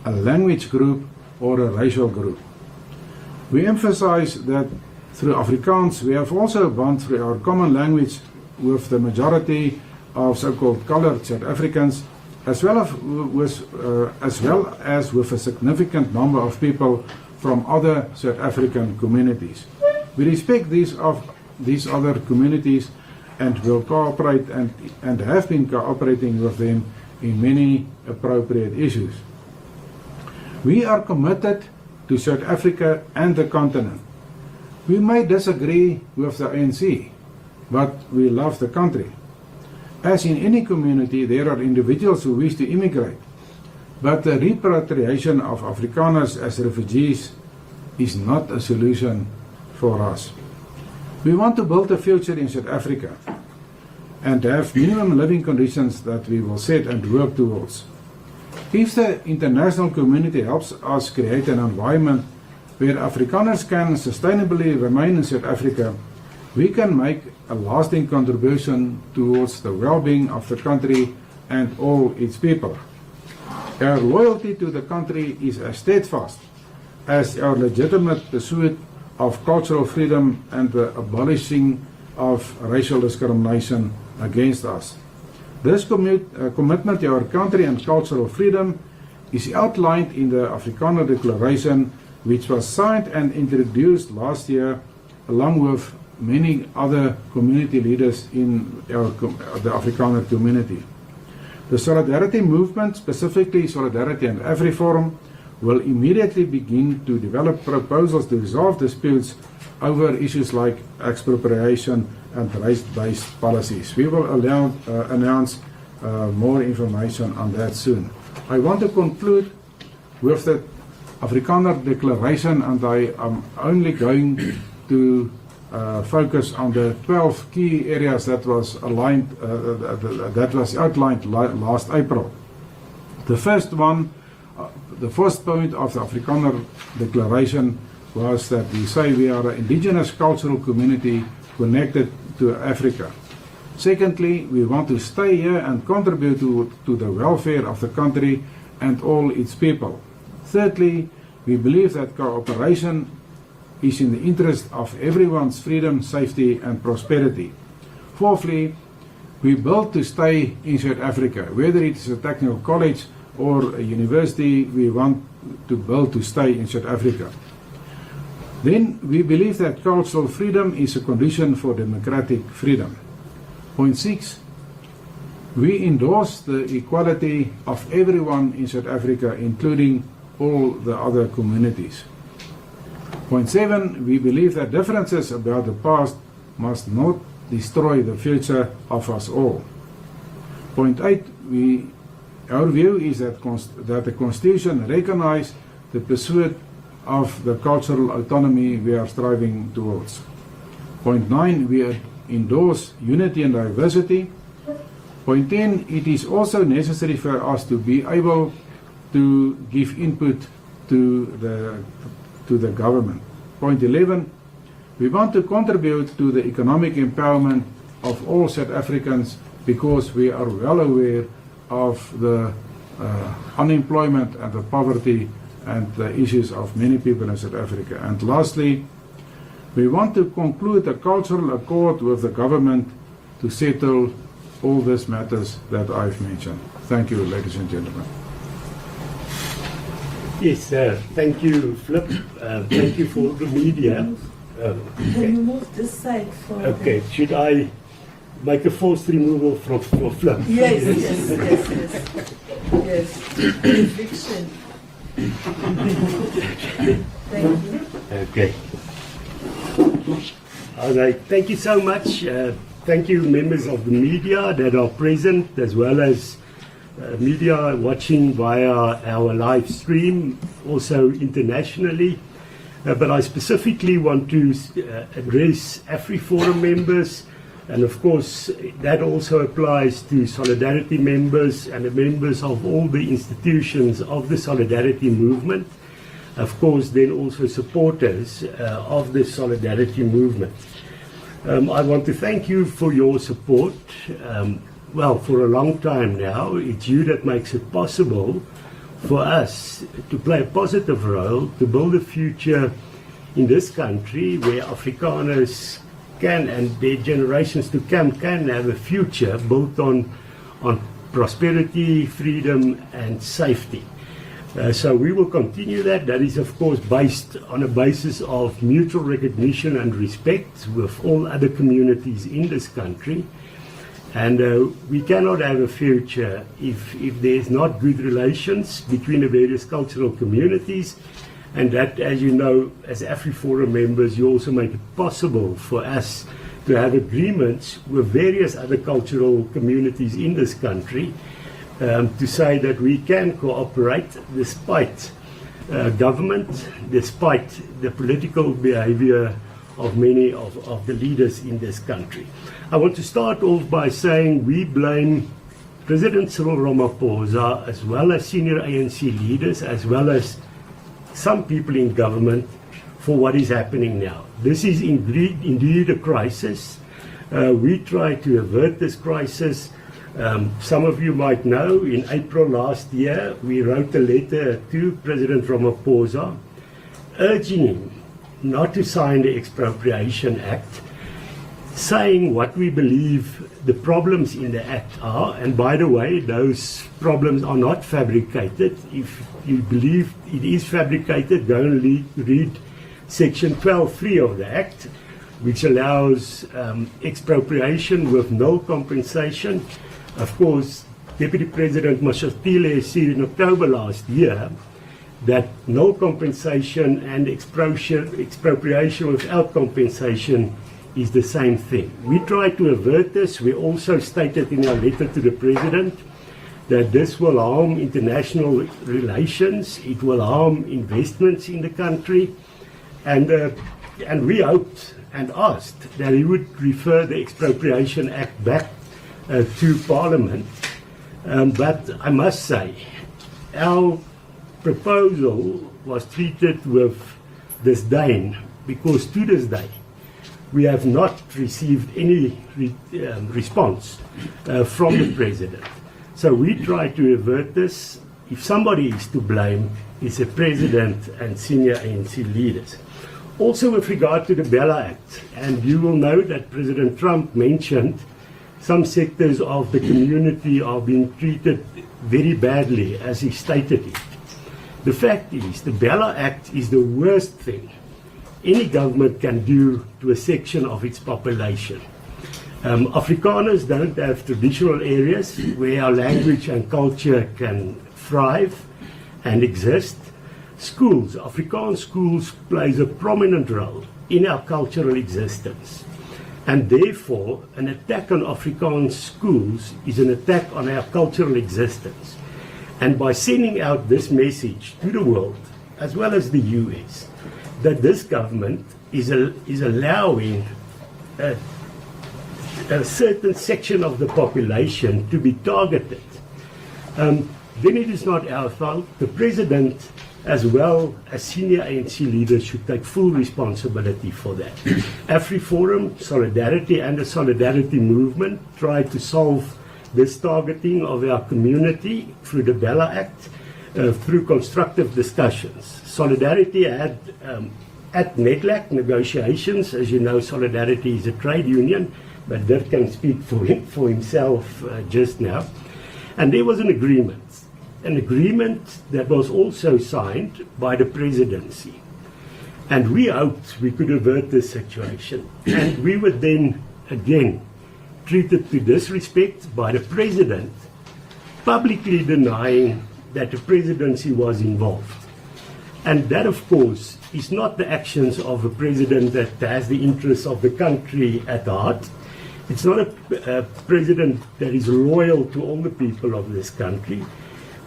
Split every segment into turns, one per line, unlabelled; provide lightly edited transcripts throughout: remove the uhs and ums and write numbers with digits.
a language group, or a racial group. We emphasize that through Afrikaans, we have also a bond through our common language with the majority of so-called colored South Africans, as well as with a significant number of people from other South African communities. We respect these other communities and will cooperate and have been cooperating with them in many appropriate issues. We are committed to South Africa and the continent. We may disagree with the ANC, but we love the country. As in any community, there are individuals who wish to immigrate, but the repatriation of Afrikaners as refugees is not a solution for us. We want to build a future in South Africa and have minimum living conditions that we will set and work towards. If the international community helps us create an environment where Afrikaners can sustainably remain in South Africa, we can make a lasting contribution towards the well-being of the country and all its people. Our loyalty to the country is as steadfast as our legitimate pursuit of cultural freedom and the abolishing of racial discrimination against us. This commitment to our country and cultural freedom is outlined in the Afrikaner Declaration, which was signed and introduced last year along with many other community leaders in the Afrikaner community. The Solidarity Movement, specifically Solidarity and AfriForum, will immediately begin to develop proposals to resolve disputes over issues like expropriation and race-based policies. We will announce more information on that soon. I want to conclude with the Afrikaner Declaration, and I am only going to focus on the 12 key areas that was outlined last April. The first one, the first point of the Afrikaner Declaration was that we say we are an indigenous cultural community connected to Africa. Secondly, we want to stay here and contribute to the welfare of the country and all its people. Thirdly, we believe that cooperation is in the interest of everyone's freedom, safety and prosperity. Fourthly, we build to stay in South Africa. Whether it is a technical college or a university, we want to build to stay in South Africa. Then we believe that cultural freedom is a condition for democratic freedom. Point 6, we endorse the equality of everyone in South Africa, including all the other communities. Point 7, we believe that differences about the past must not destroy the future of us all. Point 8, our view is that the Constitution recognizes the pursuit of the cultural autonomy we are striving towards. Point 9, we endorse unity and diversity. Point 10, it is also necessary for us to be able to give input to the government. Point 11, we want to contribute to the economic empowerment of all South Africans because we are well aware of the unemployment and the poverty and the issues of many people in South Africa. And lastly, we want to conclude a cultural accord with the government to settle all these matters that I've mentioned. Thank you, ladies and gentlemen.
Yes, thank you, Flip. Thank you for the media.
Can you move this side for...
Okay, should I make a forced removal for Flip?
Yes. Eviction. Thank you.
Okay. All right, thank you so much. Thank you, members of the media that are present, as well as media watching via our live stream, also internationally. But I specifically want to address AfriForum members, and of course that also applies to Solidarity members and the members of all the institutions of the Solidarity movement. Of course, then also supporters of the Solidarity movement. I want to thank you for your support. Well, for a long time now, it's you that makes it possible for us to play a positive role to build a future in this country where Afrikaners can, and their generations to come, can have a future built on prosperity, freedom and safety. So we will continue that. That is of course based on a basis of mutual recognition and respect with all other communities in this country. And we cannot have a future if there's not good relations between the various cultural communities. And that, as you know, as AfriForum members, you also make it possible for us to have agreements with various other cultural communities in this country to say that we can cooperate despite government, despite the political behavior of many of the leaders in this country. I want to start off by saying we blame President Cyril Ramaphosa, as well as senior ANC leaders, as well as some people in government, for what is happening now. This is indeed a crisis. We try to avert this crisis. Some of you might know, in April last year, we wrote a letter to President Ramaphosa urging him not to sign the Expropriation Act, saying what we believe the problems in the Act are. And by the way, those problems are not fabricated. If you believe it is fabricated, go and read Section 12.3 of the Act, which allows expropriation with no compensation. Of course, Deputy President Mashatile said in October last year that no compensation and expropriation without compensation is the same thing. We try to avert this. We also stated in our letter to the President that this will harm international relations, it will harm investments in the country, and we hoped and asked that he would refer the Expropriation Act back to Parliament. But I must say, our proposal was treated with disdain, because to this day we have not received any response from the President. So we try to avert this. If somebody is to blame, it's the President and senior ANC leaders. Also with regard to the Bella Act, and you will know that President Trump mentioned some sectors of the community are being treated very badly, as he stated it. The fact is, the Bella Act is the worst thing any government can do to a section of its population. Afrikaners don't have traditional areas where our language and culture can thrive and exist. Schools, Afrikaans schools, plays a prominent role in our cultural existence. And therefore, an attack on Afrikaans schools is an attack on our cultural existence. And by sending out this message to the world, as well as the US, that this government is allowing a certain section of the population to be targeted, then it is not our fault. The President, as well as senior ANC leaders, should take full responsibility for that. AfriForum, Solidarity and the Solidarity Movement tried to solve this targeting of our community through the Bella Act, through constructive discussions. Solidarity had at NEDLAC negotiations. As you know, Solidarity is a trade union, but Dirk can speak for himself just now. And there was an agreement that was also signed by the presidency. And we hoped we could avert this situation. And we were then again treated to disrespect by the President, publicly denying that the presidency was involved. And that, of course, is not the actions of a president that has the interests of the country at heart. It's not a president that is loyal to all the people of this country.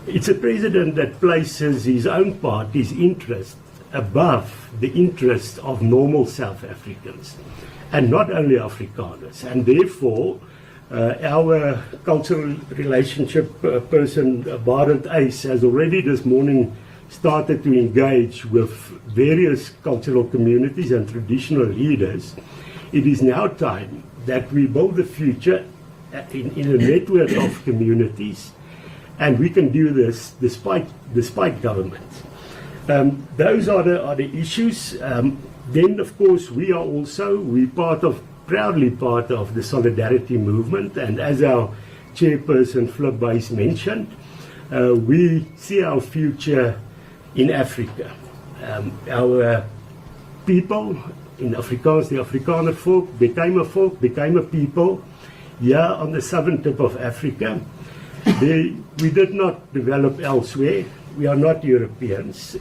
It's a president that places his own party's interest above the interests of normal South Africans, and not only Afrikaners. And therefore, our cultural relationship person, Barend Ace, has already this morning started to engage with various cultural communities and traditional leaders. It is now time that we build a future in a network of communities, and we can do this despite government. Those are the issues. Then, of course, we're proudly part of the solidarity movement, and as our chairperson Flip Buys mentioned, we see our future in Africa. Our people in Afrikaans, the Afrikaner folk, became a people here on the southern tip of Africa. We did not develop elsewhere. We are not Europeans.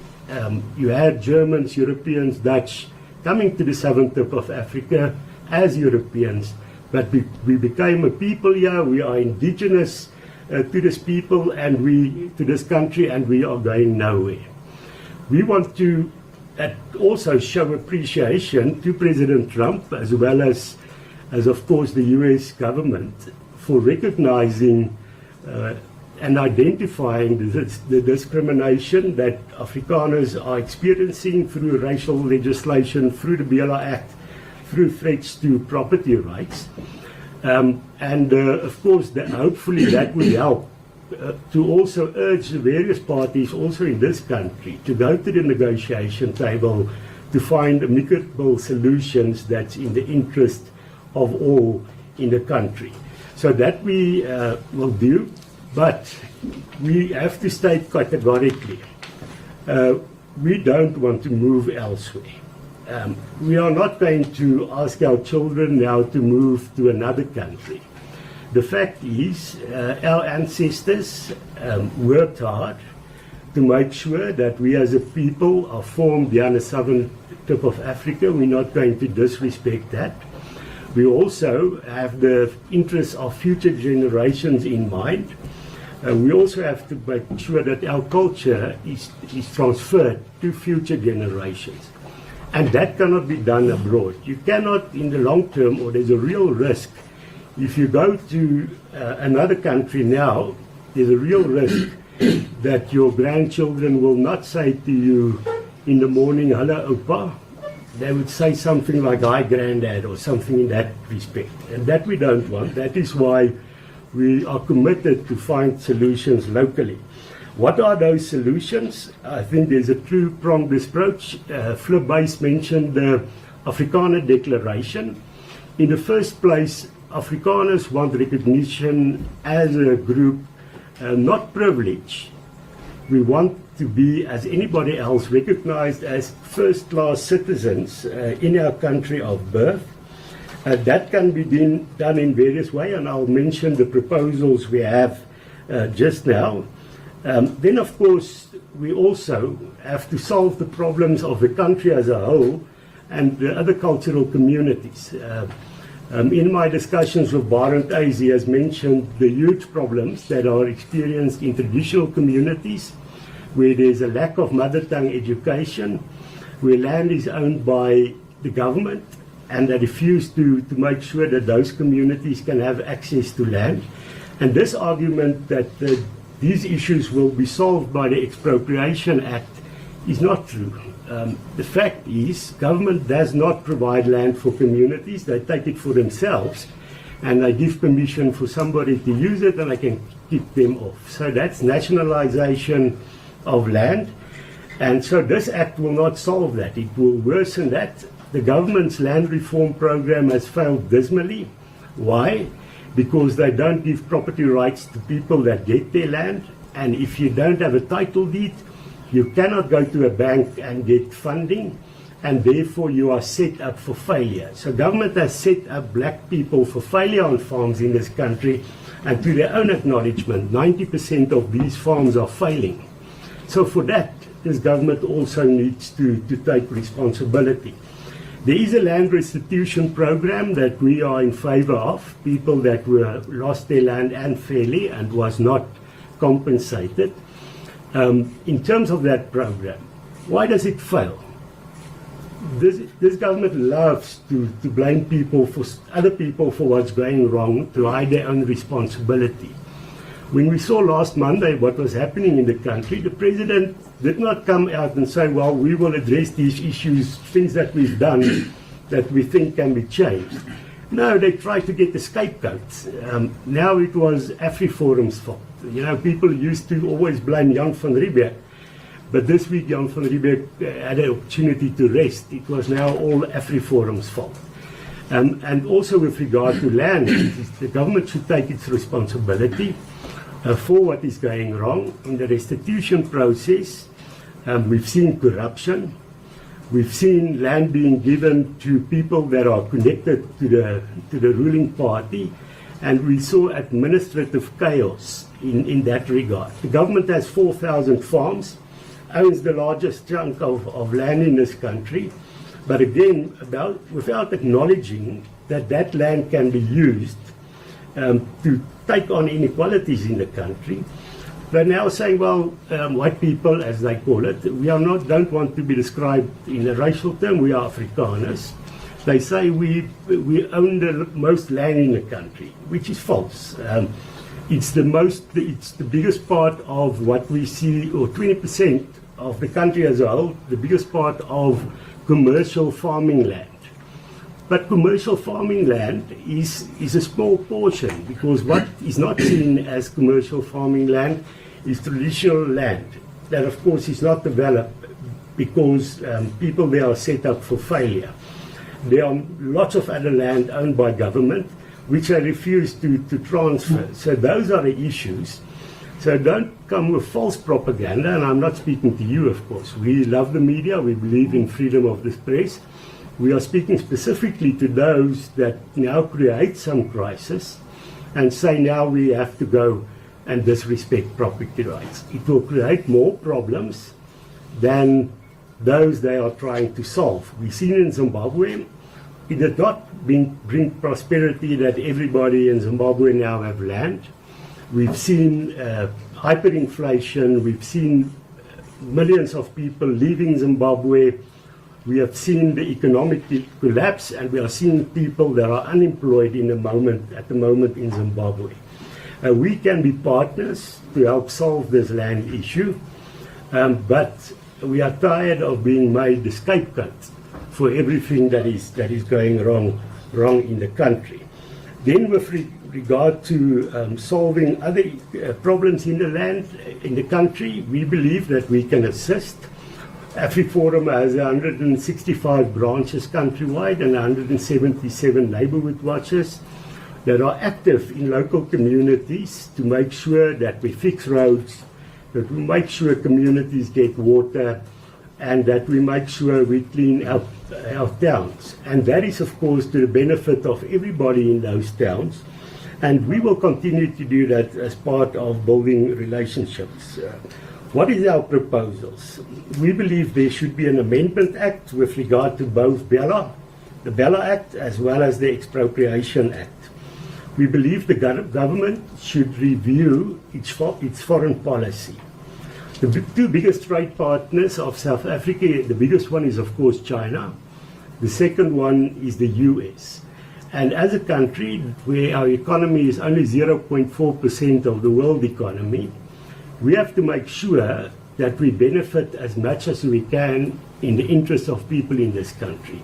You had Germans, Europeans, Dutch coming to the southern tip of Africa as Europeans, but we became a people here. We are indigenous to this people and to this country, and we are going nowhere. We want to also show appreciation to President Trump, as well as of course the US government, for recognizing and identifying the discrimination that Afrikaners are experiencing through racial legislation, through the BLA Act, through threats to property rights. Of course, hopefully that will help to also urge the various parties also in this country to go to the negotiation table to find amicable solutions that's in the interest of all in the country. So that we will do, but we have to state categorically, we don't want to move elsewhere. We are not going to ask our children now to move to another country. The fact is, our ancestors worked hard to make sure that we as a people are formed here on the southern tip of Africa. We're not going to disrespect that. We also have the interests of future generations in mind. We also have to make sure that our culture is transferred to future generations. And that cannot be done abroad. You cannot, in the long term, or there's a real risk, if you go to another country now, there's a real risk that your grandchildren will not say to you in the morning, "Hello, Opa." They would say something like, "Hi, Granddad," or something in that respect. And that we don't want. That is why we are committed to find solutions locally. What are those solutions? I think there's a two-pronged approach. Flip Buys mentioned the Afrikaner Declaration. In the first place, Afrikaners want recognition as a group, not privilege. We want to be, as anybody else, recognized as first-class citizens in our country of birth. That can be done in various ways, and I'll mention the proposals we have just now. Then, of course, we also have to solve the problems of the country as a whole and the other cultural communities. In my discussions with Barend Eys, he has mentioned the huge problems that are experienced in traditional communities, where there's a lack of mother tongue education, where land is owned by the government, and they refuse to make sure that those communities can have access to land. And this argument that these issues will be solved by the Expropriation Act is not true. The fact is, government does not provide land for communities. They take it for themselves, and they give permission for somebody to use it, and they can kick them off. So that's nationalization of land. And so this act will not solve that. It will worsen that. The government's land reform program has failed dismally. Why? Because they don't give property rights to people that get their land. And if you don't have a title deed, you cannot go to a bank and get funding, and therefore you are set up for failure. So government has set up black people for failure on farms in this country, and to their own acknowledgement, 90% of these farms are failing. So for that, this government also needs to take responsibility. There is a land restitution program that we are in favor of, people that lost their land unfairly and was not compensated. In terms of that program, why does it fail? This government loves to blame other people for what's going wrong, to hide their own responsibility. When we saw last Monday what was happening in the country, the president did not come out and say, well, we will address these issues, things that we've done that we think can be changed. No, they tried to get the scapegoat. Now it was AfriForum's fault. You know, people used to always blame Jan van Riebeeck, but this week Jan van Riebeeck had an opportunity to rest. It was now all AfriForum's fault. And also with regard to land, the government should take its responsibility for what is going wrong. In the restitution process, we've seen corruption. We've seen land being given to people that are connected to the ruling party, and we saw administrative chaos in that regard. The government has 4,000 farms, owns the largest chunk of land in this country, but again, without acknowledging that land can be used to take on inequalities in the country. They're now saying, well, white people, as they call it, don't want to be described in a racial term. We are Afrikaners. They say we own the most land in the country, which is false. It's the biggest part of what we see, or 20% of the country as a whole, the biggest part of commercial farming land. But commercial farming land is a small portion, because what is not seen as commercial farming land is traditional land that, of course, is not developed because people there are set up for failure. There are lots of other land owned by government which they refuse to transfer. So those are the issues. So don't come with false propaganda, and I'm not speaking to you, of course. We love the media, we believe in freedom of the press. We are speaking specifically to those that now create some crisis and say now we have to go and disrespect property rights. It will create more problems than those they are trying to solve. We've seen in Zimbabwe, it did not bring prosperity that everybody in Zimbabwe now have land. We've seen hyperinflation, we've seen millions of people leaving Zimbabwe. We have seen the economic collapse, and we are seeing people that are unemployed at the moment in Zimbabwe. We can be partners to help solve this land issue, but we are tired of being made the scapegoat for everything that is going wrong in the country. Then with regard to solving other problems in the land, in the country, we believe that we can assist. AfriForum has 165 branches countrywide and 177 neighborhood watches that are active in local communities to make sure that we fix roads, that we make sure communities get water, and that we make sure we clean up our towns. And that is, of course, to the benefit of everybody in those towns. And we will continue to do that as part of building relationships. What is our proposals? We believe there should be an amendment act with regard to both the Bella Act as well as the Expropriation Act. We believe the government should review its foreign policy. The two biggest trade partners of South Africa, the biggest one is, of course, China. The second one is the US. And as a country where our economy is only 0.4% of the world economy, we have to make sure that we benefit as much as we can in the interest of people in this country.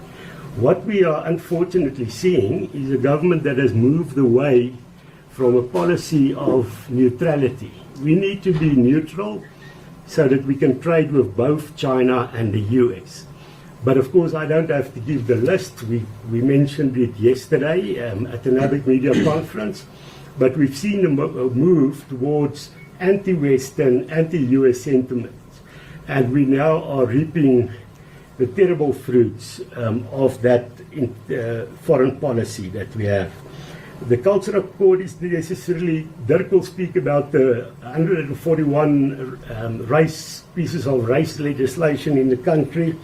What we are unfortunately seeing is a government that has moved away from a policy of neutrality. We need to be neutral so that we can trade with both China and the US. But of course, I don't have to give the list. We mentioned it yesterday at another media conference. But we've seen a move towards anti-Western, anti-US sentiments. And we now are reaping the terrible fruits of that foreign policy that we have. The cultural code is necessarily, Dirk will speak about the 141 pieces of race legislation in the country.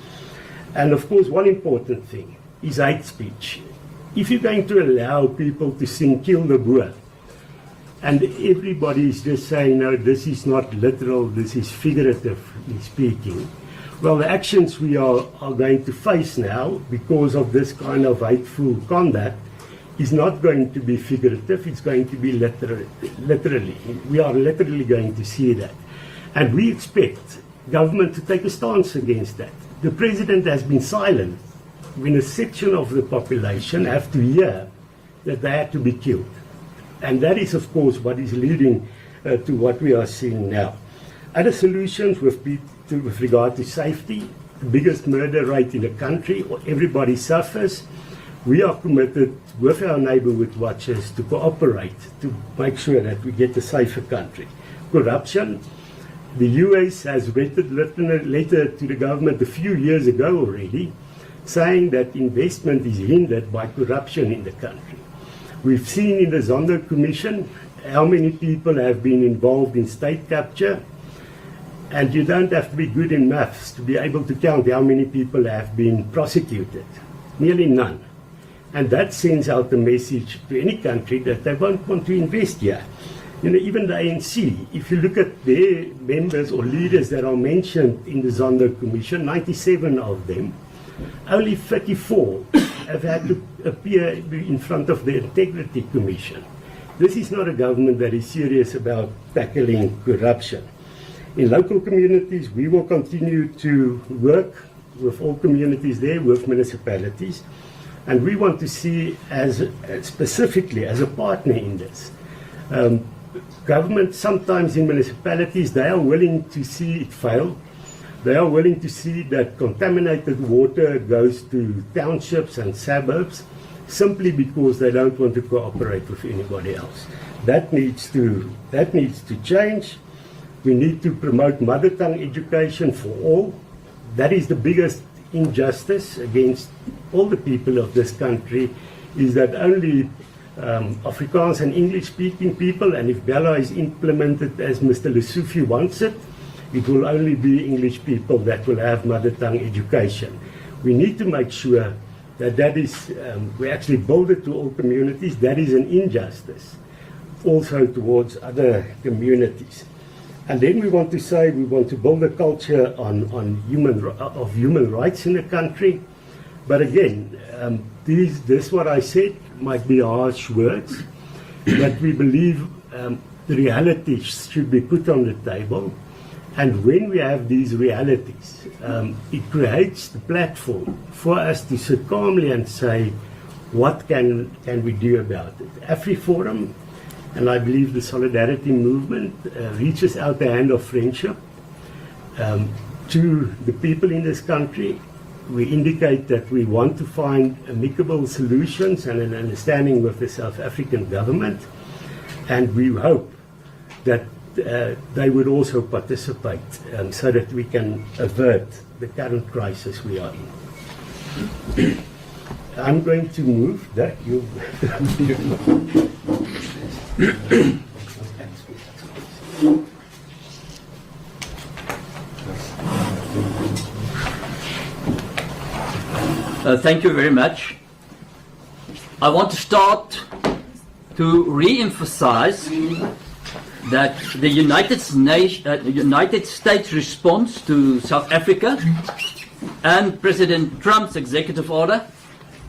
And of course, one important thing is hate speech. If you're going to allow people to sing Kill the Boer, and everybody is just saying, no, this is not literal, this is figuratively speaking. Well, the actions we are going to face now because of this kind of hateful conduct is not going to be figurative, it's going to be literally. We are literally going to see that. And we expect government to take a stance against that. The president has been silent when a section of the population have to hear that they had to be killed. And that is, of course, what is leading to what we are seeing now. Other solutions with regard to safety, the biggest murder rate in the country, everybody suffers. We are committed with our neighborhood watchers to cooperate to make sure that we get a safer country. Corruption. The US has written a letter to the government a few years ago already, saying that investment is hindered by corruption in the country. We've seen in the Zondo Commission how many people have been involved in state capture, and you don't have to be good in maths to be able to count how many people have been prosecuted. Nearly none. And that sends out the message to any country that they won't want to invest here. You know, even the ANC, if you look at their members or leaders that are mentioned in the Zondo Commission, 97 of them, only 34 have had to appear in front of the Integrity Commission. This is not a government that is serious about tackling corruption. In local communities, we will continue to work with all communities there, with municipalities, and we want to see specifically as a partner in this. Government, sometimes in municipalities, they are willing to see it fail. They are willing to see that contaminated water goes to townships and suburbs simply because they don't want to cooperate with anybody else. That needs to change. We need to promote mother tongue education for all. That is the biggest injustice against all the people of this country, is that only Afrikaans and English-speaking people, and if Bella is implemented as Mr. Lessufi wants it, it will only be English people that will have mother tongue education. We need to make sure that is, we actually build it to all communities. That is an injustice also towards other communities. And then we want to say we want to build a culture of human rights in the country. But again, this what I said might be harsh words, but we believe the realities should be put on the table. And when we have these realities, it creates the platform for us to sit calmly and say, what can we do about it? AfriForum, and I believe the Solidarity Movement, reaches out the hand of friendship to the people in this country. We indicate that we want to find amicable solutions and an understanding with the South African government, and we hope that they would also participate so that we can avert the current crisis we are in. I'm going to move that you.
Thank you very much. I want to start to re-emphasize that the United States response to South Africa and President Trump's executive order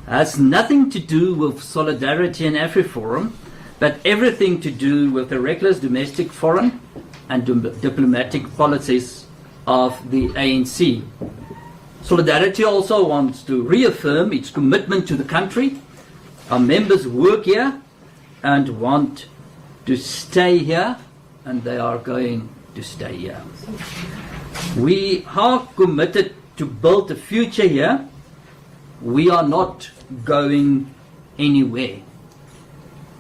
has nothing to do with solidarity and AfriForum, but everything to do with the reckless domestic, foreign and diplomatic policies of the ANC. Solidarity also wants to reaffirm its commitment to the country. Our members work here and want to stay here, and they are going to stay here. We are committed to build a future here. We are not going anywhere.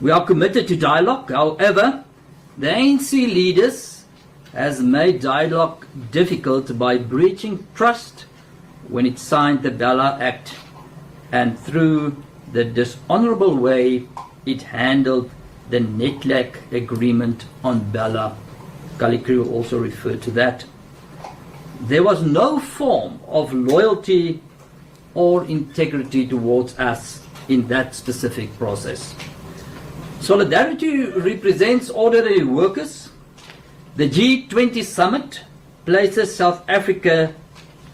We are committed to dialogue. However, the ANC leaders has made dialogue difficult by breaching trust when it signed the Bella Act, and through the dishonorable way it handled the Netlak agreement on Bella. Kalikri also referred to that. There was no form of loyalty or integrity towards us in that specific process. Solidarity represents ordinary workers. The G20 summit places South Africa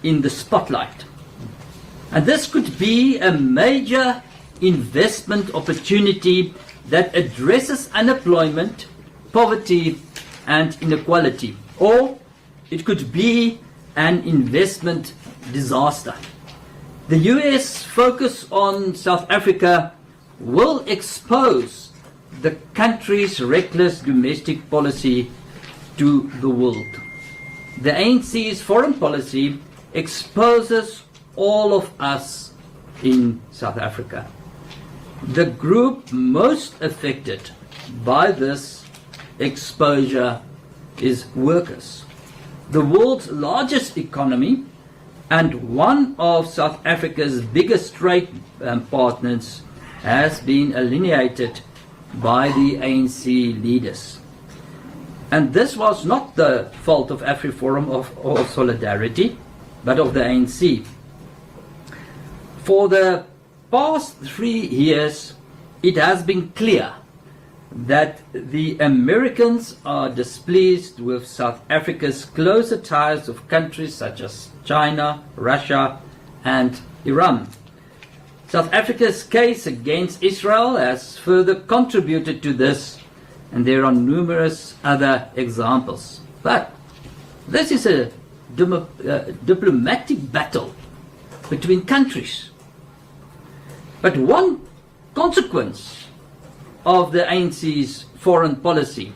in the spotlight. And this could be a major investment opportunity that addresses unemployment, poverty and inequality. Or it could be an investment disaster. The US focus on South Africa will expose the country's reckless domestic policy to the world. The ANC's foreign policy exposes all of us in South Africa. The group most affected by this exposure is workers. The world's largest economy and one of South Africa's biggest trade partners has been alienated by the ANC leaders. And this was not the fault of AfriForum or Solidarity, but of the ANC. For the past 3 years, it has been clear that the Americans are displeased with South Africa's closer ties of countries such as China, Russia, and Iran. South Africa's case against Israel has further contributed to this, and there are numerous other examples. But this is a diplomatic battle between countries. But one consequence of the ANC's foreign policy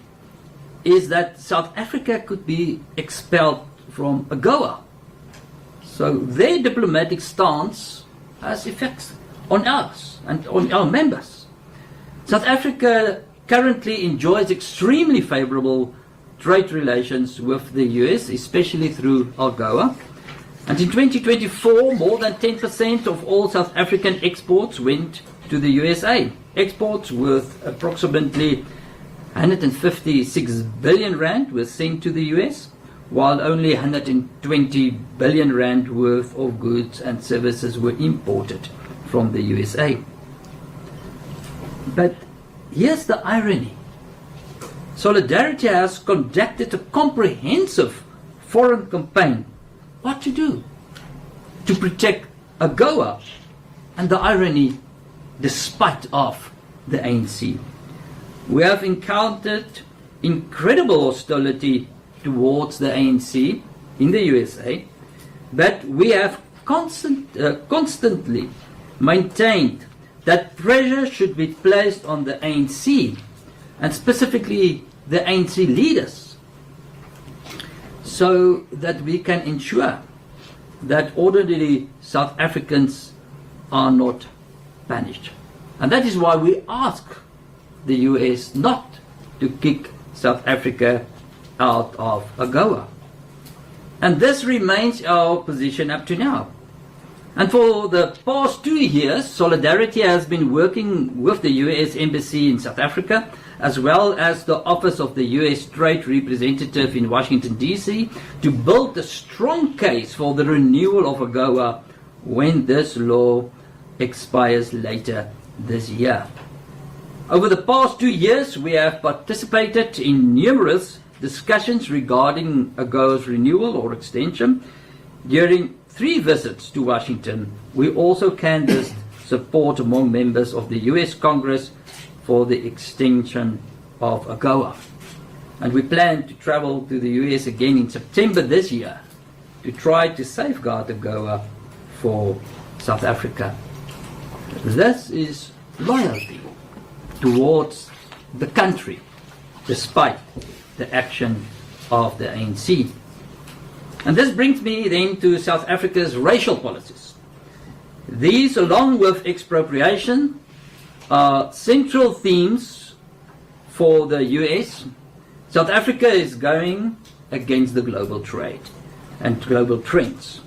is that South Africa could be expelled from AGOA. So their diplomatic stance has effects on us and on our members. South Africa currently enjoys extremely favorable trade relations with the US, especially through AGOA. And in 2024, more than 10% of all South African exports went to the USA. Exports worth approximately 156 billion rand were sent to the US, while only 120 billion rand worth of goods and services were imported from the USA. But here's the irony. Solidarity has conducted a comprehensive foreign campaign. What to do? To protect AGOA. And the irony, despite of the ANC. We have encountered incredible hostility towards the ANC in the USA, but we have constantly maintained that pressure should be placed on the ANC, and specifically the ANC leaders, so that we can ensure that ordinary South Africans are not punished. And that is why we ask the US not to kick South Africa out of AGOA. And this remains our position up to now. And for the past 2 years, Solidarity has been working with the US Embassy in South Africa, as well as the Office of the US Trade Representative in Washington, D.C., to build a strong case for the renewal of AGOA when this law expires later this year. Over the past 2 years, we have participated in numerous discussions regarding AGOA's renewal or extension. During 3 visits to Washington, we also canvassed support among members of the US Congress for the extension of AGOA. And we plan to travel to the US again in September this year to try to safeguard AGOA for South Africa. This is loyalty towards the country, despite the action of the ANC. And this brings me then to South Africa's racial policies. These, along with expropriation, are central themes for the US. South Africa is going against the global trade and global trends.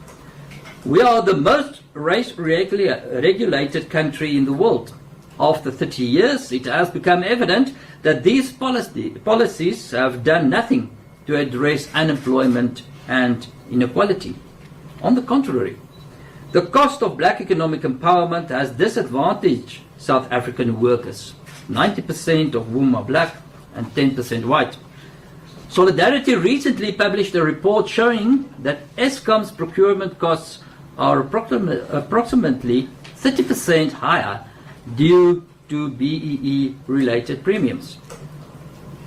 We are the most race-regulated country in the world. After 30 years, it has become evident that these policies have done nothing to address unemployment and inequality. On the contrary, the cost of black economic empowerment has disadvantaged South African workers, 90% of whom are black and 10% white. Solidarity recently published a report showing that Eskom's procurement costs are approximately 30% higher due to BEE-related premiums.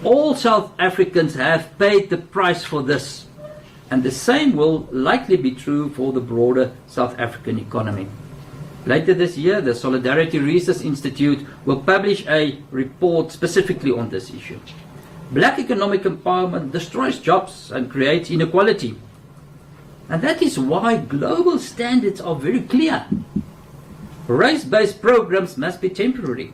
All South Africans have paid the price for this, and the same will likely be true for the broader South African economy. Later this year, the Solidarity Research Institute will publish a report specifically on this issue. Black economic empowerment destroys jobs and creates inequality. And that is why global standards are very clear. Race-based programs must be temporary.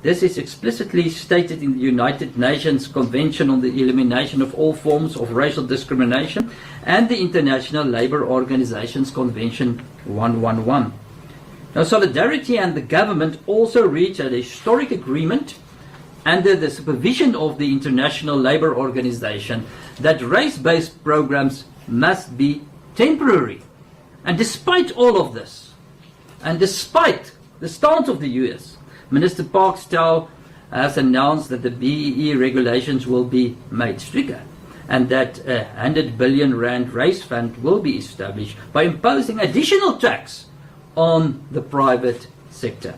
This is explicitly stated in the United Nations Convention on the Elimination of All Forms of Racial Discrimination and the International Labour Organization's Convention 111. Now, Solidarity and the government also reached a historic agreement under the supervision of the International Labour Organization that race-based programs must be temporary. And despite all of this, and despite the stance of the US, Minister Parkstow has announced that the BEE regulations will be made stricter and that a 100 billion rand race fund will be established by imposing additional tax on the private sector.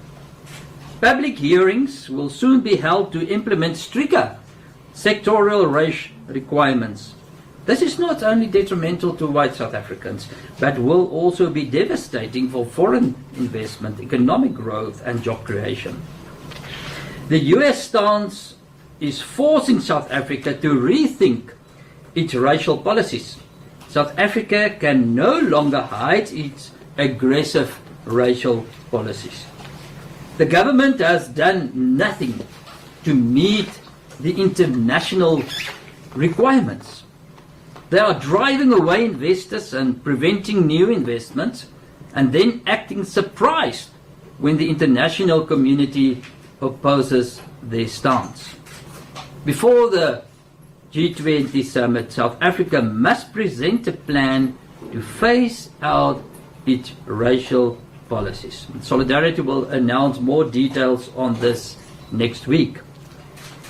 Public hearings will soon be held to implement stricter sectorial race requirements. This is not only detrimental to white South Africans, but will also be devastating for foreign investment, economic growth and job creation. The US stance is forcing South Africa to rethink its racial policies. South Africa can no longer hide its aggressive racial policies. The government has done nothing to meet the international requirements. They are driving away investors and preventing new investments, and then acting surprised when the international community opposes their stance. Before the G20 summit, South Africa must present a plan to phase out its racial policies. Solidarity will announce more details on this next week.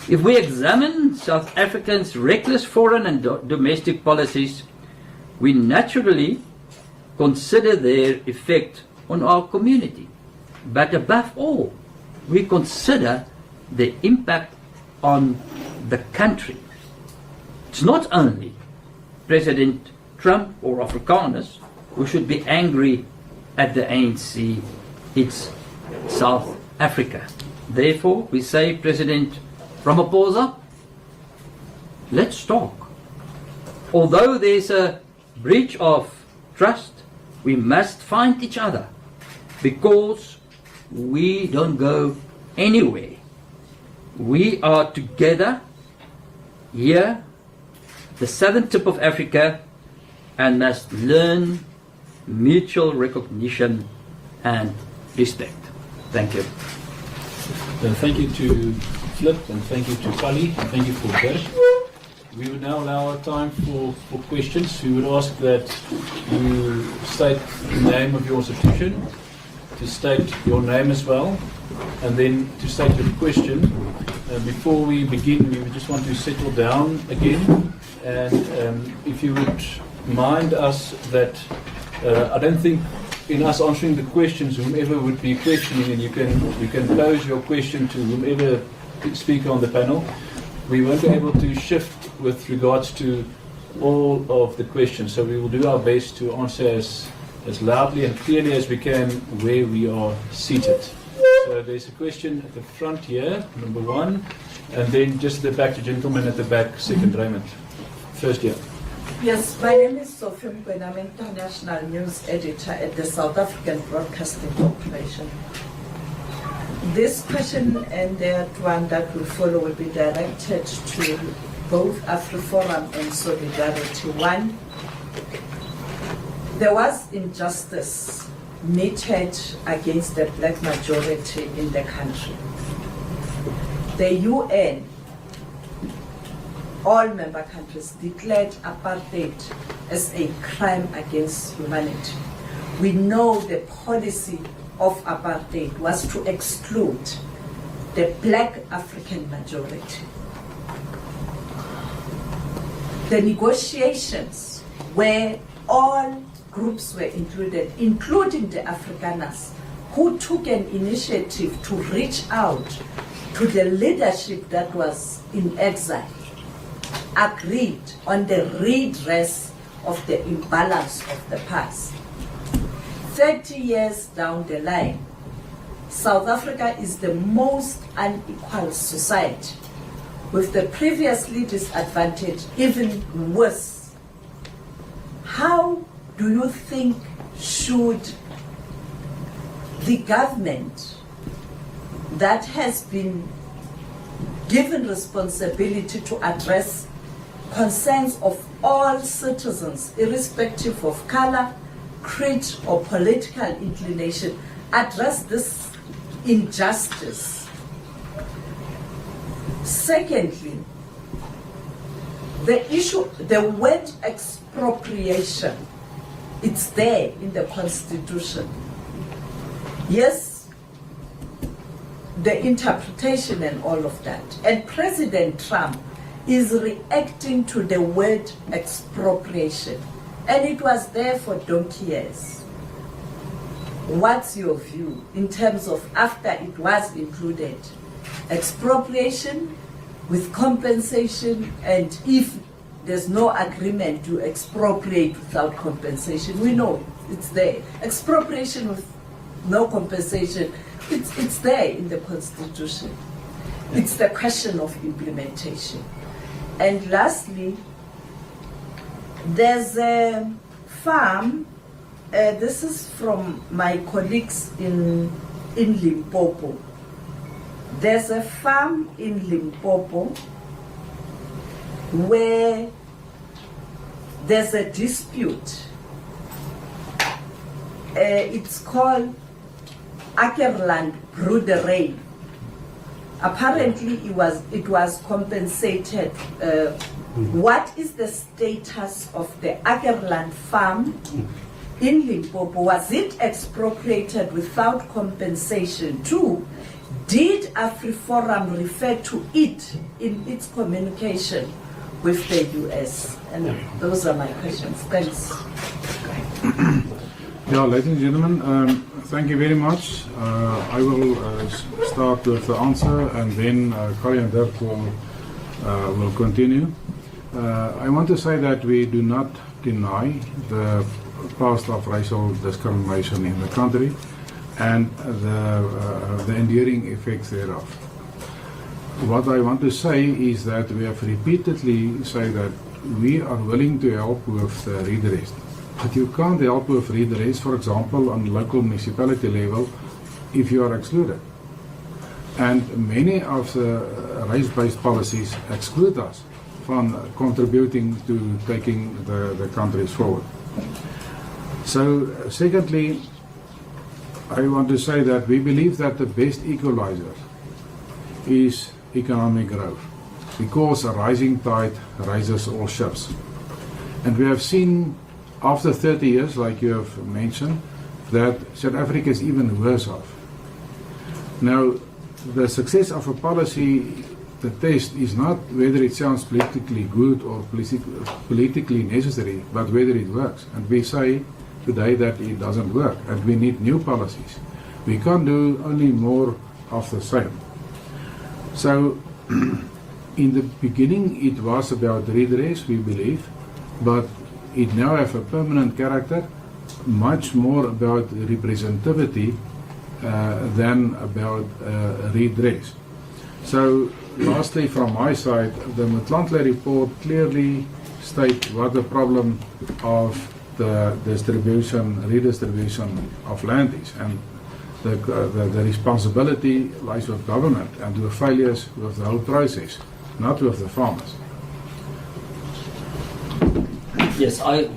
If we examine South Africans' reckless foreign and domestic policies, we naturally consider their effect on our community. But above all, we consider the impact on the country. It's not only President Trump or Afrikaners who should be angry at the ANC, it's South Africa. Therefore, we say, President Ramaphosa, let's talk. Although there's a breach of trust, we must find each other, because we don't go anywhere. We are together here, the southern tip of Africa, and must learn mutual recognition and respect. Thank you.
Thank you to Flip, and thank you to Kali, and thank you for that. We would now allow our time for questions. We would ask that you state the name of your institution, to state your name as well, and then to state your question. Before we begin, we would just want to settle down again, and if you would mind us that I don't think in us answering the questions, whomever would be questioning, and you can pose your question to whomever speaker on the panel. We won't be able to shift with regards to all of the questions, so we will do our best to answer as loudly and clearly as we can where we are seated. So there's a question at the front here, number one, and then just the back, the gentleman at the back, second, Raymond. First here.
Yes, my name is Sophie Mqwena. I'm international news editor at the South African Broadcasting Corporation. This question and the one that will follow will be directed to both AfriForum and Solidarity. One, there was injustice meted against the black majority in the country. The UN, all member countries, declared apartheid as a crime against humanity. We know the policy of apartheid was to exclude the black African majority. The negotiations where all groups were included, including the Afrikaners, who took an initiative to reach out to the leadership that was in exile, agreed on the redress of the imbalance of the past. 30 years down the line, South Africa is the most unequal society, with the previously disadvantaged even worse. How do you think should the government that has been given responsibility to address concerns of all citizens, irrespective of color, creed, or political inclination, address this injustice? Secondly, the issue, the word expropriation, it's there in the Constitution. Yes, the interpretation and all of that. And President Trump is reacting to the word expropriation. And it was there for donkey years. What's your view in terms of after it was included? Expropriation with compensation, and if there's no agreement to expropriate without compensation, we know it's there. Expropriation with no compensation, it's there in the Constitution. It's the question of implementation. And lastly, there's a farm, this is from my colleagues in Limpopo. There's a farm in Limpopo where there's a dispute. It's called Ackerland Broedery. Apparently it was compensated. What is the status of the Ackerland farm in Limpopo? Was it expropriated without compensation too? Did AfriForum refer to it in its communication with the US? And those are my questions. Thanks.
Yeah, ladies and gentlemen, thank you very much. I will start with the answer, and then Kali and Dirk will continue. I want to say that we do not deny the past of racial discrimination in the country and the enduring effects thereof. What I want to say is that we have repeatedly said that we are willing to help with the redress. But you can't help with redress, for example, on local municipality level, if you are excluded. And many of the race-based policies exclude us from contributing to taking the countries forward. So, secondly, I want to say that we believe that the best equalizer is economic growth, because a rising tide raises all ships. And we have seen after 30 years, like you have mentioned, that South Africa is even worse off. Now, the success of a policy, the test is not whether it sounds politically good or politically necessary, but whether it works. And we say today that it doesn't work, and we need new policies. We can't do only more of the same. So, in the beginning, it was about redress, we believe, but it now has a permanent character, much more about representativity than about redress. So, lastly, from my side, the Mdntv report clearly states what the problem of the redistribution of land is, and the responsibility lies with government, and the failures with the whole process, not with the farmers.
Yes, I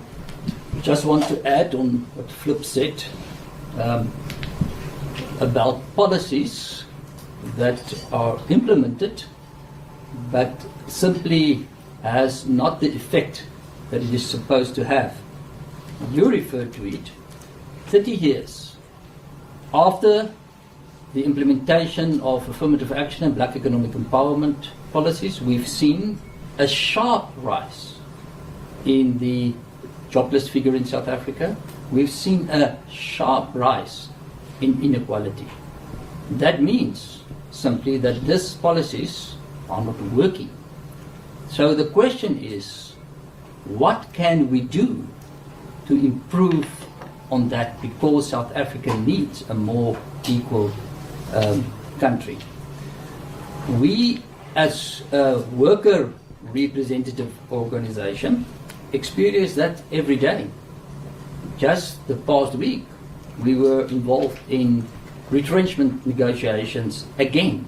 just want to add on what Flip said about policies that are implemented but simply has not the effect that it is supposed to have. You referred to it 30 years after the implementation of affirmative action and black economic empowerment policies. We've seen a sharp rise in the jobless figure in South Africa. We've seen a sharp rise in inequality. That means simply that these policies are not working. So the question is, what can we do to improve on that because South Africa needs a more equal country. We, as a worker representative organization, experience that every day. Just the past week, we were involved in retrenchment negotiations again.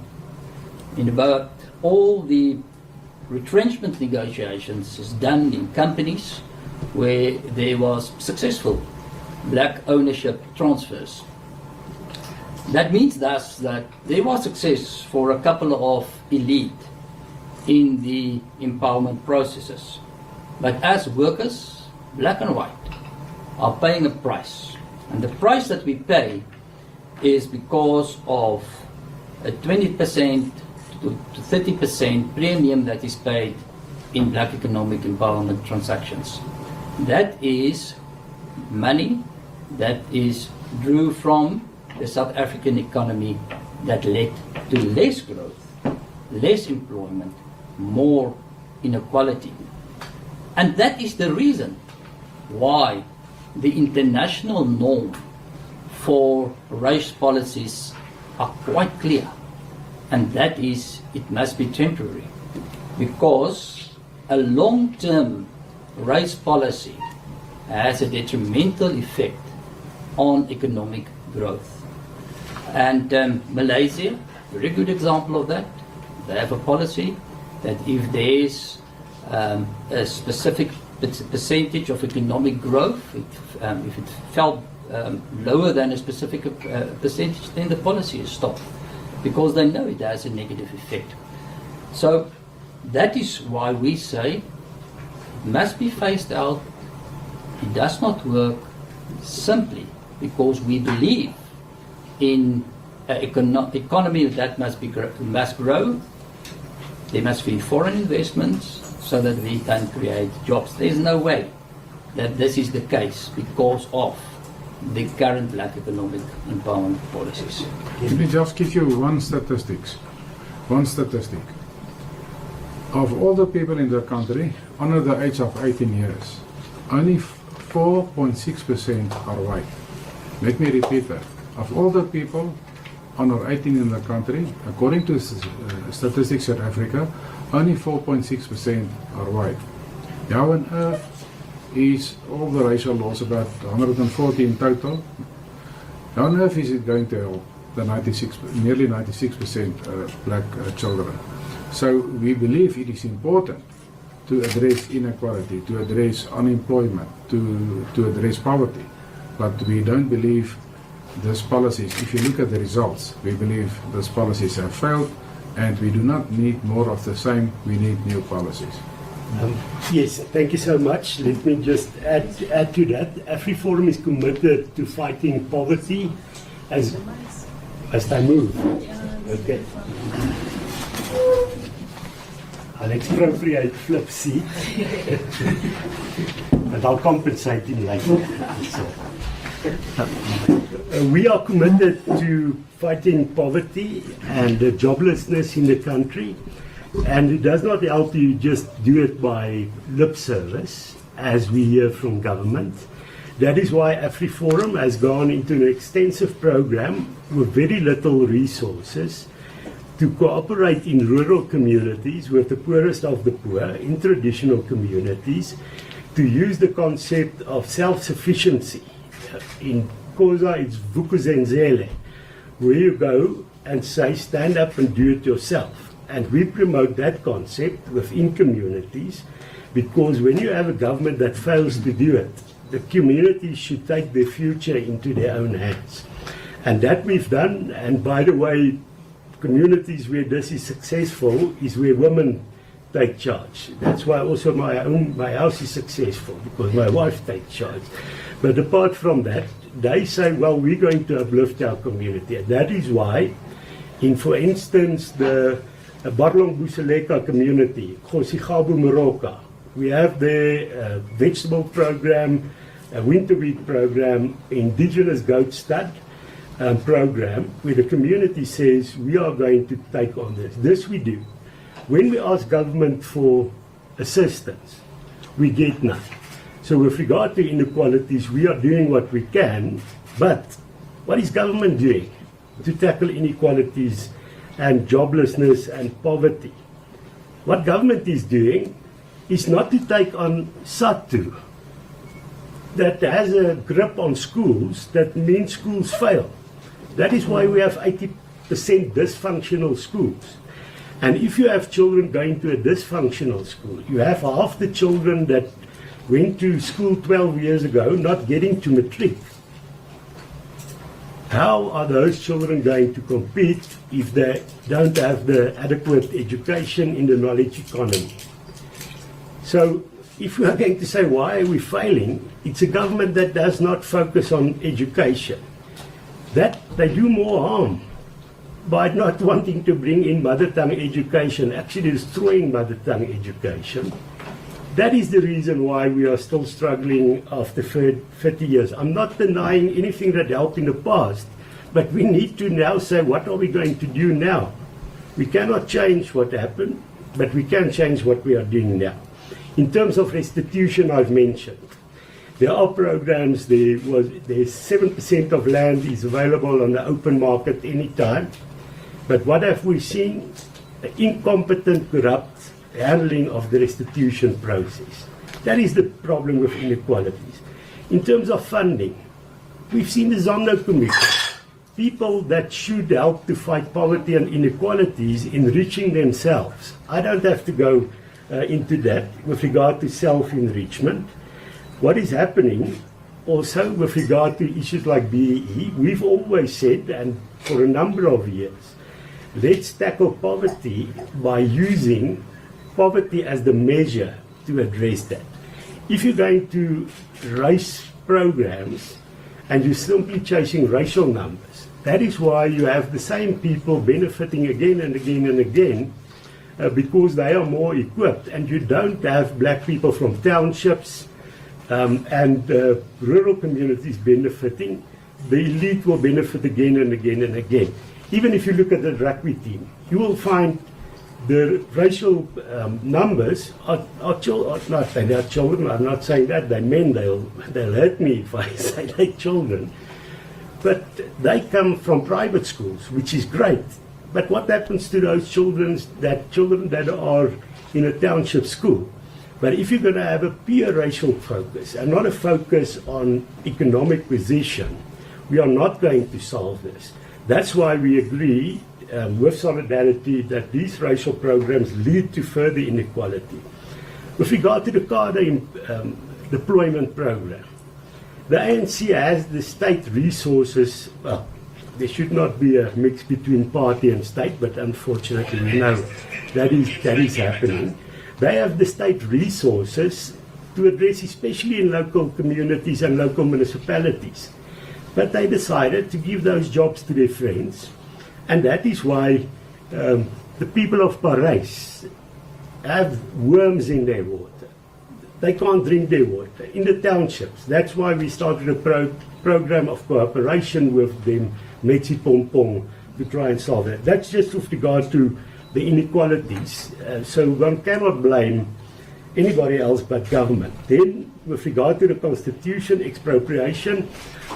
In about all the retrenchment negotiations is done in companies where there was successful black ownership transfers. That means thus that there was success for a couple of elite in the empowerment processes. But as workers, black and white, are paying a price. And the price that we pay is because of a 20% to 30% premium that is paid in black economic empowerment transactions. That is money that is drew from the South African economy that led to less growth, less employment, more inequality. And that is the reason why the international norm for race policies are quite clear. And that is, it must be temporary. Because a long-term race policy has a detrimental effect on economic growth. And Malaysia, very good example of that. They have a policy that if there's a specific percentage of economic growth, if it fell lower than a specific percentage, then the policy is stopped, because they know it has a negative effect. So that is why we say it must be phased out. It does not work simply because we believe in an economy that must grow. There must be foreign investments so that we can create jobs. There's no way that this is the case because of the current black economic empowerment policies.
Let me just give you one statistic. Of all the people in the country under the age of 18 years, only 4.6% are white. Let me repeat that. Of all the people under 18 in the country, according to Statistics South Africa, only 4.6% are white. How on earth is all the racial laws, about 140 in total, how on earth is it going to help the nearly 96% black children? So we believe it is important to address inequality, to address unemployment, to address poverty. But we don't believe these policies, if you look at the results, we believe these policies have failed, and we do not need more of the same, we need new policies.
Yes, thank you so much. Let me just add to that. AfriForum is committed to fighting poverty as they move. Okay. I'll expropriate Flip's seat, but I'll compensate him later. We are committed to fighting poverty and joblessness in the country, and it does not help you just do it by lip service, as we hear from government. That is why AfriForum has gone into an extensive program with very little resources to cooperate in rural communities with the poorest of the poor, in traditional communities, to use the concept of self-sufficiency. In Xhosa, it's vukuzenzele, where you go and say, stand up and do it yourself. And we promote that concept within communities, because when you have a government that fails to do it, the communities should take their future into their own hands. And that we've done. And by the way, communities where this is successful is where women take charge. That's why also my house is successful, because my wife takes charge. But apart from that, they say, well, we're going to uplift our community. And that is why, in, for instance, the Barlong Buseleka community, Khosikhabu Moroka, we have the vegetable program, a winter wheat program, indigenous goat stud program, where the community says, we are going to take on this. This we do. When we ask government for assistance, we get nothing. So with regard to inequalities, we are doing what we can, but what is government doing to tackle inequalities and joblessness and poverty? What government is doing is not to take on SATU that has a grip on schools that means schools fail. That is why we have 80% dysfunctional schools. And if you have children going to a dysfunctional school, you have half the children that went to school 12 years ago not getting to matric. How are those children going to compete if they don't have the adequate education in the knowledge economy? So if we are going to say why are we failing, it's a government that does not focus on education. That they do more harm by not wanting to bring in mother tongue education, actually destroying mother tongue education. That is the reason why we are still struggling after 30 years. I'm not denying anything that helped in the past, but we need to now say, what are we going to do now? We cannot change what happened, but we can change what we are doing now. In terms of restitution, I've mentioned. There are programs, there's 7% of land is available on the open market anytime. But what have we seen? The incompetent, corrupt handling of the restitution process. That is the problem with inequalities. In terms of funding, we've seen the Zondo Commission. People that should help to fight poverty and inequalities enriching themselves. I don't have to go into that with regard to self-enrichment. What is happening also with regard to issues like BEE, we've always said, and for a number of years, let's tackle poverty by using poverty as the measure to address that. If you're going to race programs and you're simply chasing racial numbers, that is why you have the same people benefiting again and again and again because they are more equipped, and you don't have black people from townships and rural communities benefiting. The elite will benefit again and again and again. Even if you look at the rugby team, you will find the racial numbers are children. I'm not saying that, they're men, they'll hurt me if I say they're children. But they come from private schools, which is great. But what happens to those children that are in a township school? But if you're going to have a pure racial focus and not a focus on economic position, we are not going to solve this. That's why we agree with Solidarity that these racial programs lead to further inequality. With regard to the cadre deployment program, the ANC has the state resources. Well, there should not be a mix between party and state, but unfortunately we know that is happening. They have the state resources to address, especially in local communities and local municipalities. But they decided to give those jobs to their friends, and that is why the people of Paris have worms in their water. They can't drink their water. In the townships, that's why we started a program of cooperation with them, Metsi Pompong, to try and solve that. That's just with regard to the inequalities. So one cannot blame anybody else but government. Then, with regard to the Constitution, expropriation,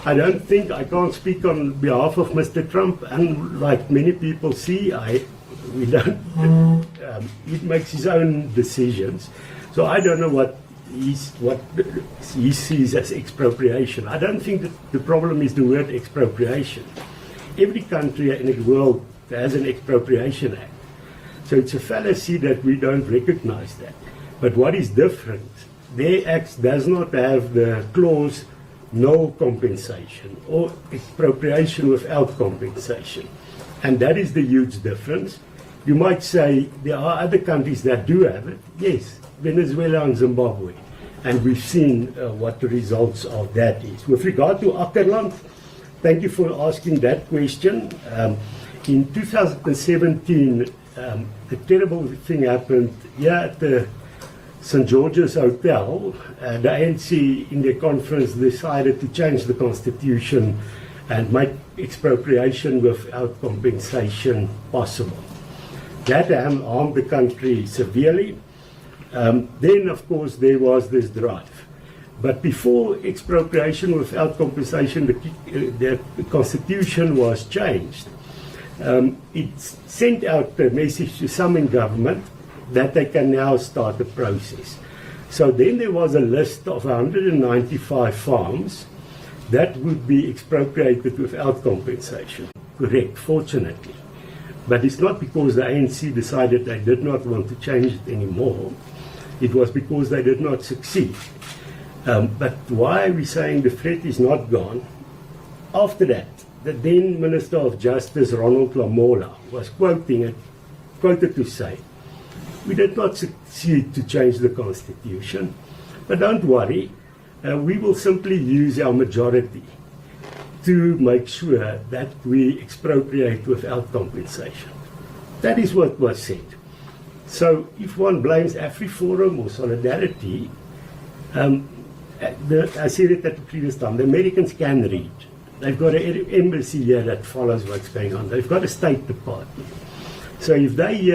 I can't speak on behalf of Mr. Trump, and like many people see, he makes his own decisions. So I don't know what he sees as expropriation. I don't think that the problem is the word expropriation. Every country in the world has an expropriation act. So it's a fallacy that we don't recognize that. But what is different, their act does not have the clause no compensation or expropriation without compensation. And that is the huge difference. You might say there are other countries that do have it. Yes, Venezuela and Zimbabwe. And we've seen what the results of that is. With regard to Ackerland, thank you for asking that question. In 2017, the terrible thing happened here at the St. George's Hotel. The ANC in their conference decided to change the constitution and make expropriation without compensation possible. That harmed the country severely. Then, of course, there was this drive. But before expropriation without compensation, the Constitution was changed. It sent out a message to some in government that they can now start the process. So then there was a list of 195 farms that would be expropriated without compensation. Correct, fortunately. But it's not because the ANC decided they did not want to change it anymore. It was because they did not succeed. But why are we saying the threat is not gone? After that, the then Minister of Justice, Ronald Lamola, was quoted to say, "We did not succeed to change the Constitution, but don't worry, we will simply use our majority to make sure that we expropriate without compensation." That is what was said. So if one blames AfriForum or Solidarity, I said it at the previous time, the Americans can read. They've got an embassy here that follows what's going on. They've got a State Department. So if they